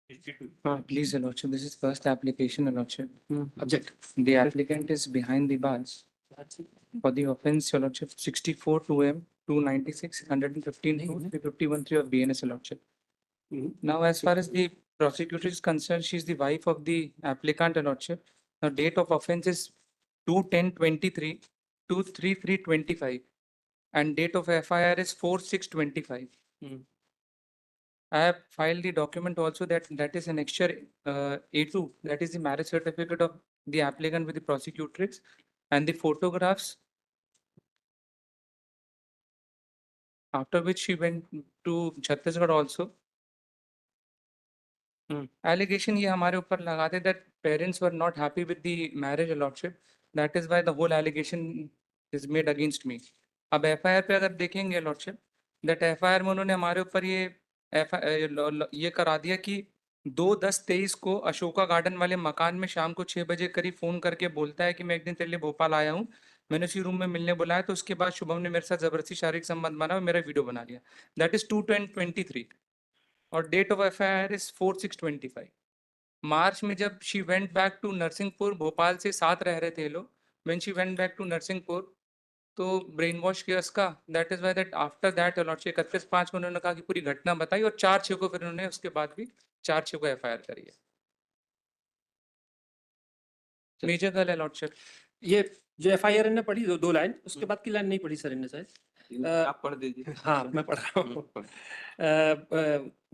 Please, Your Lordship, this is first application, Your Lordship. Object. The applicant is behind the bars. For the offence, Your Lordship, 64 2M 296 115 351 3 of BNS, Your Lordship. Now, as far as the prosecutor is concerned, she is the wife of the applicant, Your Lordship. Now, date of offence is 2/10/23 to 3/3/25, and date of FIR is 4/6/25. I have filed the document also that is annexure A2, that is the marriage certificate of the applicant with the prosecutrix, and the photographs. After which she went to Chhattisgarh also. Allegation ये हमारे ऊपर लगाते that parents were not happy with the marriage, Lordship. That is why the whole allegation is made against me. अब FIR पे अगर देखेंगे Lordship, that FIR में उन्होंने हमारे ऊपर ये करा दिया कि 2/10/23 को अशोका गार्डन वाले मकान में शाम को 6 बजे करीब फोन करके बोलता है कि मैं एक दिन तेरे लिए भोपाल आया हूँ, मैंने उसी रूम में मिलने बुलाया, तो उसके बाद शुभम ने मेरे साथ जबरदस्ती शारीरिक संबंध बना और मेरा वीडियो बना लिया. दैट इज 2/10/23 और date of FIR is 4/6/25. March में जब she went back to Narsinghpur, Bhopal से साथ रह रहे थे ये लोग, when she went back to Narsinghpur तो ब्रेन वॉश किया उसका. That is why that after that lordship 31/5 को उन्होंने कहा कि पूरी घटना बताई और 4/6 को फिर उन्होंने उसके बाद भी 4/6 को FIR करी है. मेजर गल है लॉर्डशिप. ये जो FIR ने पढ़ी दो लाइन, उसके बाद की लाइन नहीं पढ़ी सर इनने शायद. आप पढ़ दीजिए. हाँ मैं पढ़ रहा हूँ.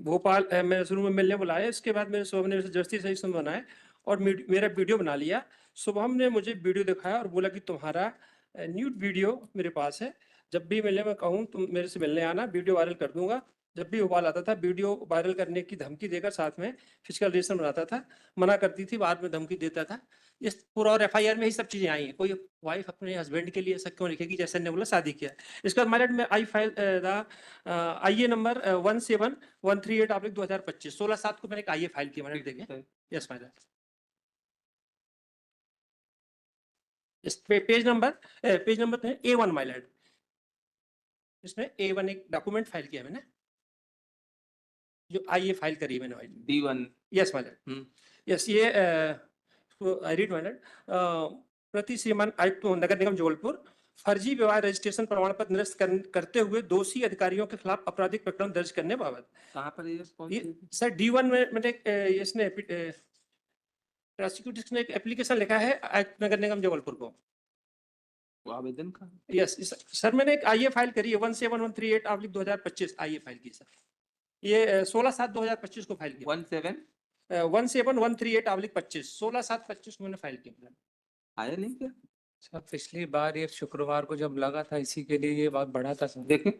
भोपाल मेरे शुरू में मिलने बुलाया, इसके बाद मेरे शुभम ने जबरदस्ती सही सुन बनाए और मेरा वीडियो बना लिया. शुभम ने मुझे वीडियो दिखाया और बोला कि तुम्हारा न्यूड वीडियो मेरे पास है, जब भी मिलने में कहूँ तुम मेरे से मिलने आना, वीडियो वायरल कर दूंगा. जब भी भोपाल आता था वीडियो वायरल करने की धमकी देकर साथ में फिजिकल रिलेशन बनाता था, मना करती थी, बाद में धमकी देता था. इस पूरा और FIR में ही सब चीजें आई हैं. कोई वाइफ अपने हस्बैंड के लिए ऐसा क्यों लिखेगी जैसे ने बोला शादी किया. इसके बाद माइलैंड में आई फाइल IA नंबर 17138/2025 16/7 को मैंने एक IA फाइल किया. माइलैंड देखें. Yes my land. इस पेज नंबर तो है A1 माइलैंड. इसमें A1 एक डॉक्यूमेंट फाइल किया मैंने, जो IA फाइल करी मैंने. D1. Yes my land. यस ये आई रीड माइलैंड. प्रति श्रीमान आयुक्त नगर निगम जबलपुर फर्जी विवाह रजिस्ट्रेशन प्रमाण पत्र निरस्त करते हुए दोषी अधिकारियों के खिलाफ आपराधिक प्रकरण दर्ज करने बाबत. कहाँ पर ये सर D1 में मैंने इसने प्रोसिक्यूटर ने एक एप्लीकेशन लिखा है आयुक्त नगर निगम जबलपुर को. आवेदन का. यस सर मैंने एक IA फाइल करी है 17138/2025 IA फाइल की सर. ये 16/7/2025 को फाइल किया. 17138/25 16/7/25 मैंने फाइल किया. आया नहीं क्या सर? पिछली बार ये शुक्रवार को जब लगा था, इसी के लिए ये बात बढ़ा था सर. देखें.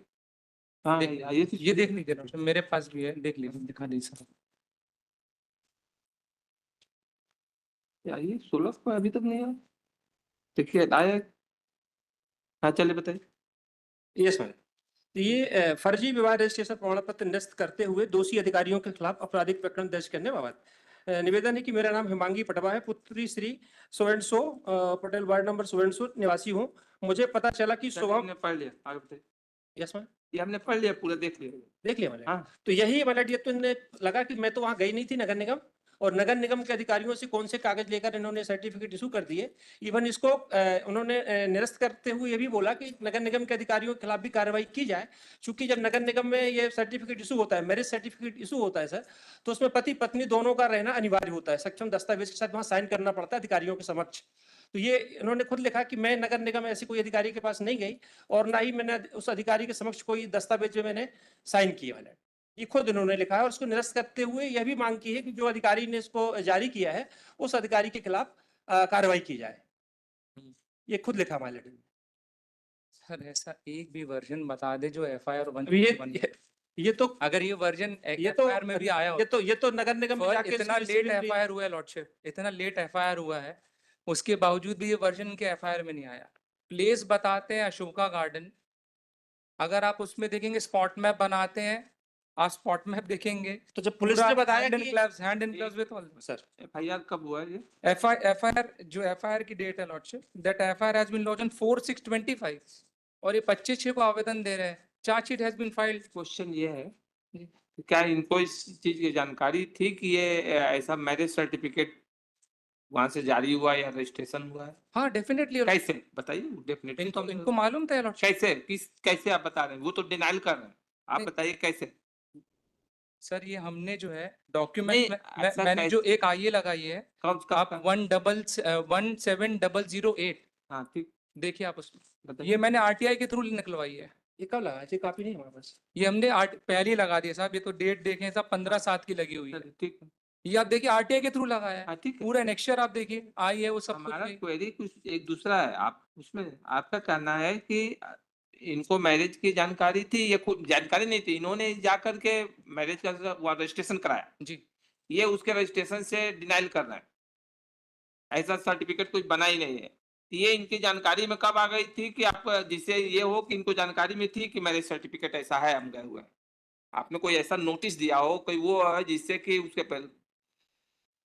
हाँ ये देख लीजिए ना, मेरे पास भी है, देख लीजिए, दिखा दीजिए सर. ये 16 को अभी तक नहीं आया. देखिए आया. हाँ चलिए बताइए. Yes ma'am. ये फर्जी विवाह रजिस्ट्रेशन प्रमाण पत्र निरस्त करते हुए दोषी अधिकारियों के खिलाफ आपराधिक प्रकरण दर्ज करने बाबत निवेदन है कि मेरा नाम हिमांगी पटवा है, पुत्री श्री सो पटेल, वार्ड नंबर सो निवासी हूँ. मुझे पता चला कि शुभम ने पढ़ लिया. आगे बताइए. Yes ma'am. ये हमने पढ़ लिया, पूरा देख लिया मैंने. हाँ. तो यही मतलब ये तो इन्हें लगा कि मैं तो वहाँ गई नहीं थी नगर निगम, और नगर निगम के अधिकारियों से कौन से कागज लेकर इन्होंने सर्टिफिकेट इशू कर दिए. इवन इसको उन्होंने निरस्त करते हुए ये भी बोला कि नगर निगम के अधिकारियों के खिलाफ भी कार्रवाई की जाए, क्योंकि जब नगर निगम में ये सर्टिफिकेट इशू होता है, मैरिज सर्टिफिकेट इशू होता है सर, तो उसमें पति पत्नी दोनों का रहना अनिवार्य होता है. सक्षम दस्तावेज के साथ वहाँ साइन करना पड़ता है अधिकारियों के समक्ष. तो ये इन्होंने खुद लिखा कि मैं नगर निगम ऐसी कोई अधिकारी के पास नहीं गई और ना ही मैंने उस अधिकारी के समक्ष कोई दस्तावेज में मैंने साइन किया. मैंने ये खुद इन्होंने लिखा है, और उसको निरस्त करते हुए यह भी मांग की है कि जो अधिकारी ने इसको जारी किया है उस अधिकारी के खिलाफ कार्रवाई की जाए. ये खुद लिखा माइलैंड. सर ऐसा एक भी वर्जन बता दे जो FIR 1. ये तो अगर ये वर्जन FIR में भी आया हो, ये तो नगर निगम में जाके इतना लेट FIR हुआ है लॉर्डशिप, इतना लेट FIR हुआ है, उसके बावजूद भी ये वर्जन के FIR में नहीं आया. प्लेस बताते हैं अशोका गार्डन, अगर आप उसमें देखेंगे स्पॉट मैप बनाते हैं, आप स्पॉट मैप देखेंगे तो जब पुलिस ने बताया कि hand in gloves with all. Sir FIR कब हुआ है ये? FIR की डेट है lordship, that FIR has been launched on 4/6/25 और ये 25/6 को आवेदन दे रहे हैं. Chargesheet has been filed. Question ये है क्या इनको इस चीज की जानकारी थी कि ये ऐसा मैरिज सर्टिफिकेट वहां से जारी हुआ या रजिस्ट्रेशन हुआ है? हाँ डेफिनेटली। कैसे बताइए, डेफिनेटली तो इनको मालूम था लॉर्डशिप। कैसे कैसे आप बता रहे हैं? वो तो डिनाइल कर रहे हैं, आप नहीं। बताइए कैसे? सर ये हमने जो है नहीं, डॉक्यूमेंट में ऐसा मैंने जो कैसे? एक आईए लगाई है, कब कब आप का? 17008 हाँ ठीक, देखिए आप उसमें, बताइए। ये मैंने आरटीआई के थ्रू निकलवाई है। ये कब लगा? ये कॉपी नहीं है हमारे पास। ये हमने पहले ही लगा दिया साहब, ये तो डेट देखें साहब 15/7 की लगी हुई है। चलिए, ठीक है। ये आप देखिए आरटीआई के थ्रू लगाया है, हाँ ठीक है। पूरा एनेक्शर आप देखिए आई है वो सब कुछ हमारा नहीं। क्वेरी कुछ एक दूसरा है, आप उसमें आपका कहना है कि इनको मैरिज की जानकारी थी या कुछ जानकारी नहीं थी, इन्होंने जा करके मैरिज का रजिस्ट्रेशन कराया, जी ये उसके रजिस्ट्रेशन से डिनाइल कर रहे हैं, ऐसा सर्टिफिकेट कुछ बना ही नहीं है। ये इनकी जानकारी में कब आ गई थी कि आप, जिससे ये हो कि इनको जानकारी में थी कि मैरिज सर्टिफिकेट ऐसा है हम गए हुए हैं? आपने कोई ऐसा नोटिस दिया हो, कोई वो है जिससे कि उसके पहले?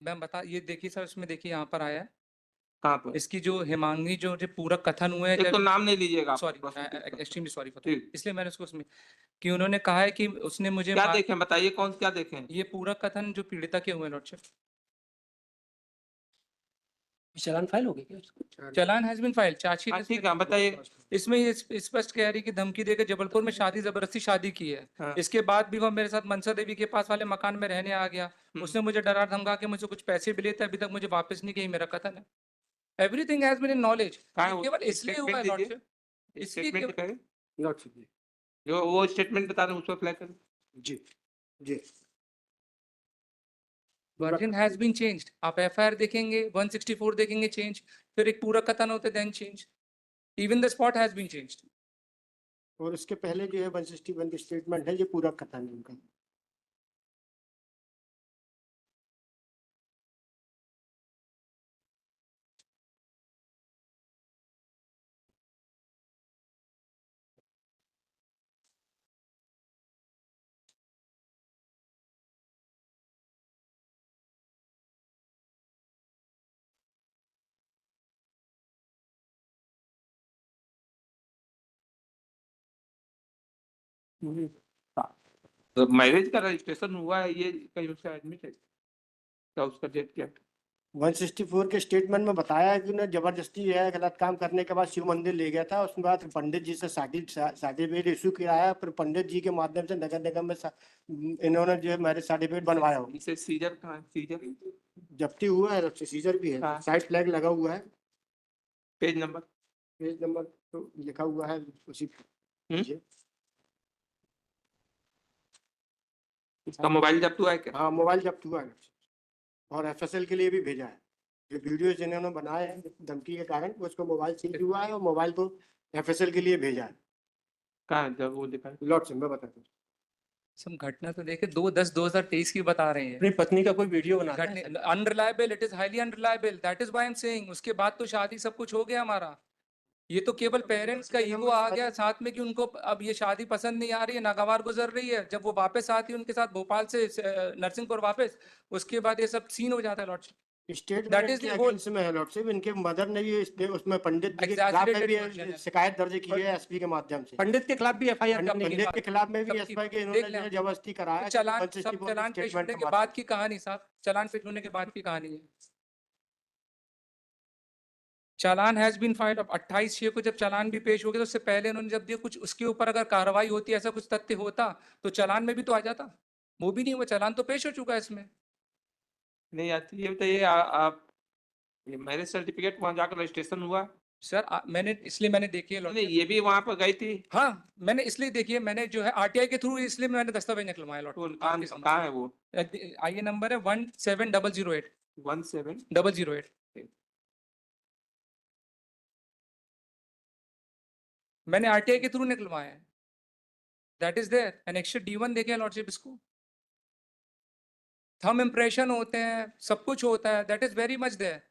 मैम बता, ये देखिए सर उसमें देखिए यहाँ पर आया है, कहाँ पर? इसकी जो हिमांगी जो पूरक कथन हुए एक तो हैं, नाम नहीं लीजिएगा आप, सॉरी बस एक्सट्रीमली सॉरी फॉर ठीक। इसलिए मैंने उसको उसमें कि उन्होंने कहा है कि उसने मुझे क्या देखें बताइए, कौन क्या देखें? ये पूरक कथन जो पीड़िता के हुए हैं लॉर्डशिप। चालान फाइल हो गया क्या उसका? चालान हैज बीन फाइल, चार्जशीट हाँ is ठीक है, बताइए। इसमें ये स्पष्ट कह रही कि धमकी देकर जबलपुर में शादी जबरदस्ती शादी की है। हाँ। इसके बाद भी वह मेरे साथ मनसा देवी के पास वाले मकान में रहने आ गया। उसने मुझे डरा धमका के मुझे कुछ पैसे भी लिए थे, अभी तक मुझे वापस नहीं किए, मेरा कथन है। Everything has been in knowledge. कहाँ है वो? केवल इसलिए हुआ है स्टेटमेंट दीजिए। लॉर्डशिप, इसलिए स्टेटमेंट केवल दिखाइए, लॉर्डशिप जी। जो वो स्टेटमेंट बता रहे हैं उसको अप्लाई करें। जी जी। Version has been changed. आप एफआईआर देखेंगे 164 देखेंगे चेंज, फिर एक पूरा कथन होता है then change, even the spot has been changed. और उसके पहले जो है 161 की स्टेटमेंट है, ये पूरा कथन है उनका। तो मैरिज का रजिस्ट्रेशन हुआ है, ये कहीं उसका एडमिट है क्या? उसका डेट क्या है? 164 के स्टेटमेंट में बताया है कि उन्हें जबरदस्ती है गलत काम करने के बाद शिव मंदिर ले गया था। उसके बाद पंडित जी से सर्टिफिकेट इशू कराया, फिर पंडित जी के माध्यम से नगर निगम में इन्होंने जो है मैरिज सर्टिफिकेट बनवाया हो। इसे सीजर कहाँ है? सीजर जब्ती हुआ है, सीजर भी है, हाँ। साइड फ्लैग लगा हुआ है, पेज नंबर? पेज नंबर तो लिखा हुआ है उसी पीछे। इसका मोबाइल जब्त हुआ है क्या? हाँ मोबाइल जब्त हुआ है और एफएसएल के लिए भी भेजा है। जो वीडियो जिन्होंने बनाए हैं धमकी के कारण, उसको मोबाइल सीज हुआ है और मोबाइल को एफएसएल के लिए भेजा है। कहाँ है जब वो दिखा? लॉर्ड से मैं बताता हूँ। सब घटना तो देखे 2/10/2023 की बता रहे हैं। अपनी पत्नी का कोई वीडियो बनाता है? Unreliable, it is highly unreliable, that is why I am saying. उसके बाद तो शादी सब कुछ हो गया हमारा। ये तो केवल पेरेंट्स का ईगो आ गया साथ में कि उनको अब ये शादी पसंद नहीं आ रही है, नागवार गुजर रही है। जब वो वापस आती है उनके साथ भोपाल से नरसिंहपुर वापस, उसके बाद ये सब सीन हो जाता है लॉर्ड। That स्टेटमेंट is के the whole- अगेंस्ट में है लॉर्डशिप। इनके मदर ने भी उसमें पंडित जी के खिलाफ में Exaggerated भी version है। शिकायत दर्ज की है एसपी के माध्यम से। पंडित के खिलाफ भी एफआईआर करने की पंडित बात के खिलाफ में भी सबकी- एसपी के देख इन्होंने लें जो है आप। जबरदस्ती कराया। चालान सब 164 चालान पेश स्टेटमेंट होने के के बाद की कहानी साहब, चालान पेश होने के बाद की कहानी है। चालान हैज बीन फाइल्ड। अब 28/6 को जब चालान भी पेश हो गया, तो उससे पहले उन्होंने जब दिया कुछ उसके ऊपर अगर कार्रवाई होती, ऐसा कुछ तथ्य होता तो चालान में भी तो आ जाता। वो भी नहीं हुआ, चालान तो पेश हो चुका है इसमें। नहीं आती, ये बताइए आप, ये मैरिज सर्टिफिकेट वहाँ जाकर रजिस्ट्रेशन हुआ? सर मैंने इसलिए मैंने देखी है नहीं, ये भी वहाँ पर गई थी? हाँ मैंने इसलिए देखी है, मैंने जो है आरटीआई के थ्रू इसलिए मैंने दस्तावेज निकलवाया तो लॉट। कहाँ है वो? आइए नंबर है 17008 17 008। मैंने आरटीआई के थ्रू निकलवाया है, that is there. Annexure D1 देखें लॉर्डशिप, इसको थंब इंप्रेशन होते हैं, सब कुछ होता है, that is very much there.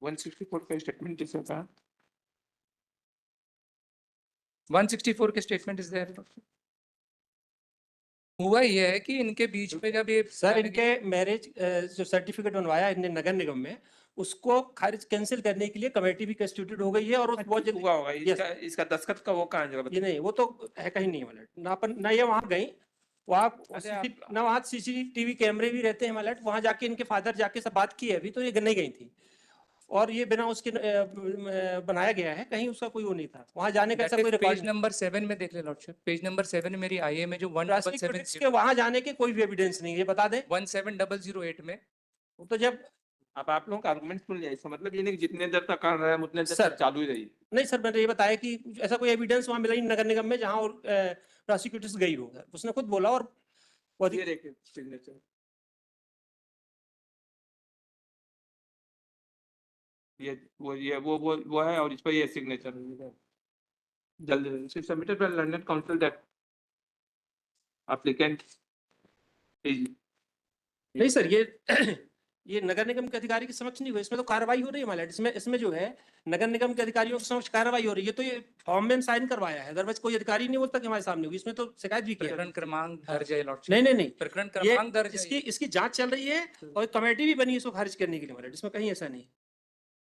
164 का स्टेटमेंट जिसे कहा 164 के स्टेटमेंट इज देयर। हुआ ये है कि इनके बीच में जब ये सर इनके मैरिज जो सर्टिफिकेट बनवाया इनने नगर निगम में, उसको खारिज कैंसिल करने के लिए कमेटी भी कंस्टिट्यूटेड हो गई है और उस बहुत जल्दी हुआ होगा Yes. इसका दस्तखत का वो कहाँ जगह ये नहीं, वो तो है कहीं नहीं हमारे ना अपन ना ये वहां गई वहाँ अरे आप- ना वहाँ सीसीटीवी कैमरे भी रहते हैं हमारे वहां जाके इनके फादर जाके सब बात की है अभी तो ये नहीं गई थी और ये बिना उसके बनाया गया है कहीं उसका कोई वो नहीं था वहां जाने का ऐसा कोई पेज रिकॉर्ड नंबर 7 में देख ले लॉर्डशिप, पेज नंबर 7 में मेरी आई में जो प्रोसिक्यूटर्स के वहां जाने के कोई भी एविडेंस नहीं है, ये बता दें 17008 में तो जब अब आप लोगों का आर्गुमेंट सुन लिया इसका मतलब ये नहीं कि जितने देर तक कर रहे हैं उतने देर सर, तक चालू ही रही नहीं सर मैंने ये बताया कि ऐसा कोई एविडेंस वहां मिला ही नहीं नगर निगम में जहां प्रोसिक्यूटर्स गई हो उसने खुद बोला और वो ये देखिए सिग्नेचर वो है और इस पर ये सिग्नेचर जल्दी submitted by London council that applicant is नहीं सर ये नगर निगम के अधिकारी के समक्ष नहीं हुआ इसमें तो कार्रवाई हो रही है हमारे इसमें इसमें जो है नगर निगम के अधिकारियों के समक्ष कार्रवाई हो रही है तो ये फॉर्म में साइन करवाया है अदरवाइज कोई अधिकारी नहीं बोलता कि हमारे सामने हुई इसमें तो शिकायत भी किया प्रकरण क्रमांक दर्ज है लॉर्डशिप, नहीं नहीं नहीं प्रकरण ये क्रमांक दर्ज है। इसकी जांच चल रही है और कमेटी भी बनी है इसको खारिज करने के लिए हमारे इसमें कहीं ऐसा नहीं है।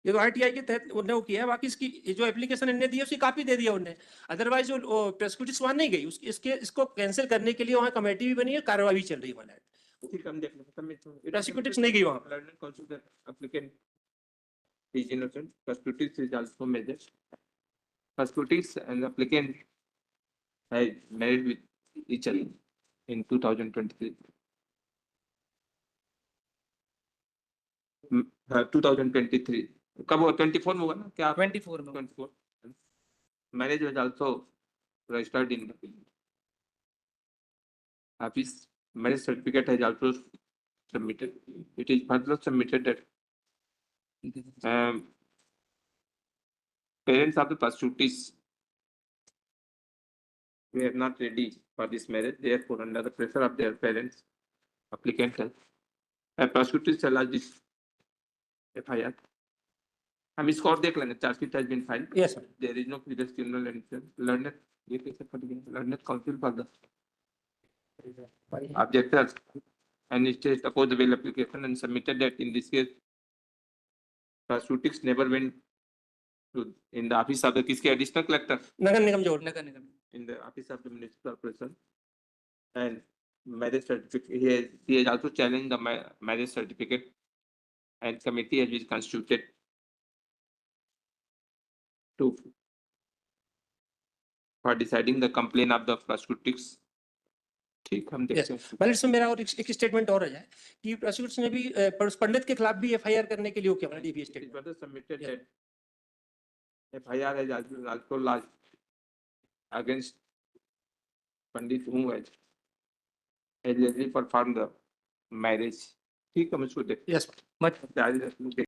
ये तो आरटीआई के तहत उन्होंने वो किया है बाकी इसकी ये जो एप्लीकेशन इन्होंने दी है उसकी कॉपी दे दिया उन्होंने अदरवाइज जो प्रोसिक्यूटर्स वहां नहीं गई इसके इसको कैंसिल करने के लिए वहाँ कमेटी भी बनी है कार्रवाई भी चल रही है हमारे ठीक है हम देख लेंगे सबमिट प्रोसिक्यूटर्स नहीं गई वहाँ London council that applicant is innocent prosecutor is also measured prosecutors and applicant had married with each other in 2023 2023 कब हुआ 24 में हुआ ना क्या 24 में 24 marriage was also registered in the office marriage certificate has also submitted it is further submitted that parents of the prosecutors were not ready for this marriage therefore under the pressure of their parents applicant prosecutors challenged this FIR हम इसको और देख लेंगे chargesheet has been filed Yes, sir. there is no previous criminal conviction learned ये कैसे पढ़ गए learned counsel for the objectors and state opposed the bail application and submitted that in this case prosecutors never went to in the office of the किसके additional collector नगर निगम जोड़ नगर निगम in the office of the municipal corporation and marriage certificate he has also challenged the marriage certificate and committee has been constituted to for deciding the complaint of the prosecutors ठीक हम देखते हैं मतलब इसमें मेरा और एक स्टेटमेंट और है कि प्रोसिक्यूटर्स ने भी पंडित के खिलाफ भी एफआईआर करने के लिए क्या हमारा DP It is statement further submitted that FIR has also lodged against Pandit who has allegedly performed the marriage ठीक है हम इसको देखते यस हैं